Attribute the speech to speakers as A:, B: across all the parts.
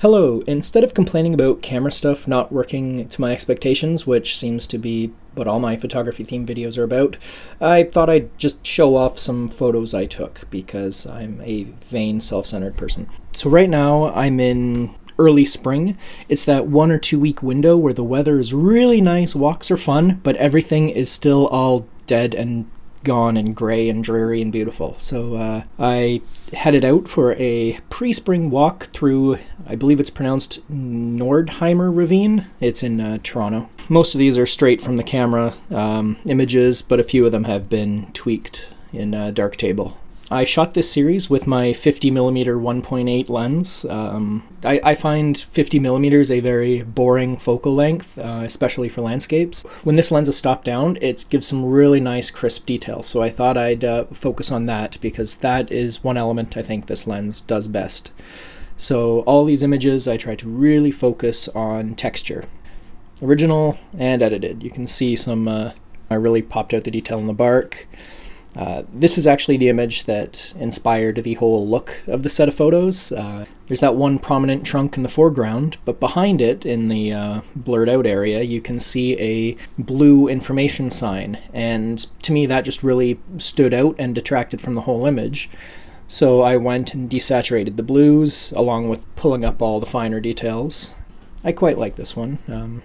A: Hello, instead of complaining about camera stuff not working to my expectations, which seems to be what all my photography themed videos are about, I thought I'd just show off some photos I took because I'm a vain, self-centered person. So right now I'm in early spring. It's that 1 or 2 week window where the weather is really nice, walks are fun, but everything is still all dead and gone and gray and dreary and beautiful. So I headed out for a pre-spring walk through, I believe it's pronounced Nordheimer Ravine. It's in Toronto. Most of these are straight from the camera images, but a few of them have been tweaked in Darktable. I shot this series with my 50mm 1.8 lens. I find 50mm a very boring focal length, especially for landscapes. When this lens is stopped down, it gives some really nice crisp detail, so I thought I'd focus on that because that is one element I think this lens does best. So all these images I try to really focus on texture. Original and edited. You can see some, I really popped out the detail in the bark. This is actually the image that inspired the whole look of the set of photos. There's that one prominent trunk in the foreground, but behind it, in the blurred out area, you can see a blue information sign, and to me that just really stood out and detracted from the whole image. So I went and desaturated the blues, along with pulling up all the finer details. I quite like this one.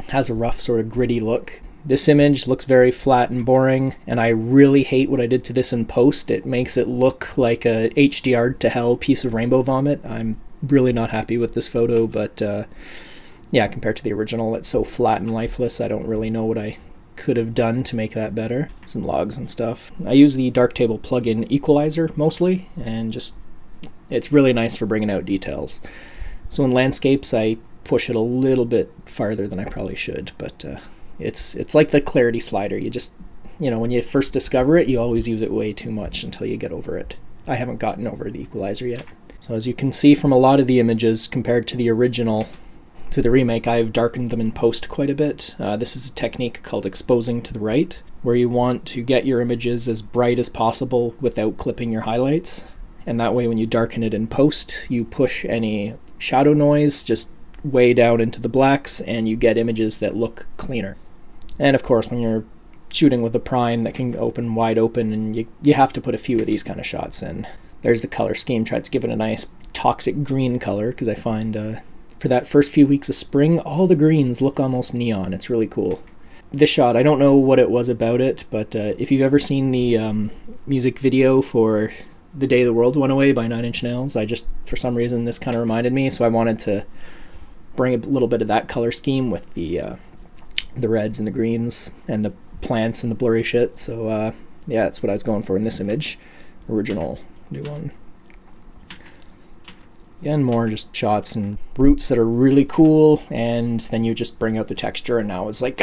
A: Has a rough, sort of gritty look. This image looks very flat and boring, and I really hate what I did to this in post. It makes it look like a HDR to hell piece of rainbow vomit. I'm really not happy with this photo, but yeah, compared to the original, it's so flat and lifeless. I don't really know what I could have done to make that better. Some logs and stuff. I use the Darktable plugin equalizer mostly, and just it's really nice for bringing out details. So in landscapes, I push it a little bit farther than I probably should, but it's like the clarity slider. You just, when you first discover it, you always use it way too much until you get over it. I haven't gotten over the equalizer yet. So as you can see from a lot of the images compared to the original, to the remake, I've darkened them in post quite a bit. This is a technique called exposing to the right, where you want to get your images as bright as possible without clipping your highlights. And that way when you darken it in post, you push any shadow noise just way down into the blacks and you get images that look cleaner. And of course, when you're shooting with a prime that can open wide open, and you have to put a few of these kind of shots in. There's the color scheme. Try to give it a nice toxic green color, because I find for that first few weeks of spring, all the greens look almost neon. It's really cool. This shot, I don't know what it was about it, but if you've ever seen the music video for The Day the World Went Away by 9 Inch Nails, for some reason, this kind of reminded me, so I wanted to bring a little bit of that color scheme with the reds and the greens and the plants and the blurry shit. So yeah, that's what I was going for in this image. Original, new one. Again, more just shots and roots that are really cool, and then you just bring out the texture, and now it's like,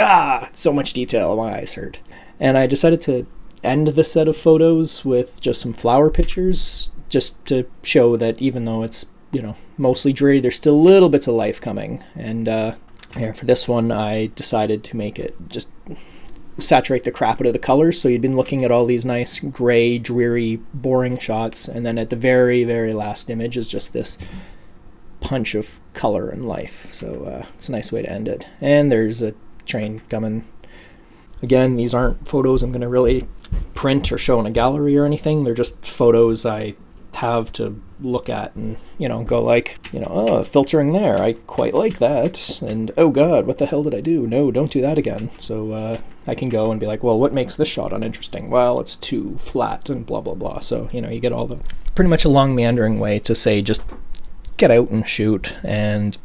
A: so much detail, my eyes hurt. And I decided to end the set of photos with just some flower pictures, just to show that even though it's mostly dreary, there's still little bits of life coming. And yeah, for this one, I decided to make it just saturate the crap out of the colors. So you'd been looking at all these nice gray, dreary, boring shots, and then at the very, very last image is just this punch of color and life. So it's a nice way to end it. And there's a train coming. Again, these aren't photos I'm going to really print or show in a gallery or anything. They're just photos I have to look at and go like, filtering there, I quite like that, and oh god, what the hell did I do? No, don't do that again. So I can go and be like, well, what makes this shot uninteresting? Well, it's too flat and blah blah blah. So you get all the pretty much a long meandering way to say just get out and shoot and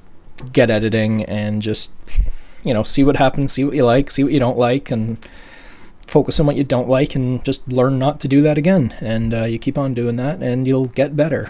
A: get editing and just see what happens, see what you like, see what you don't like, and focus on what you don't like, and just learn not to do that again. And you keep on doing that and you'll get better.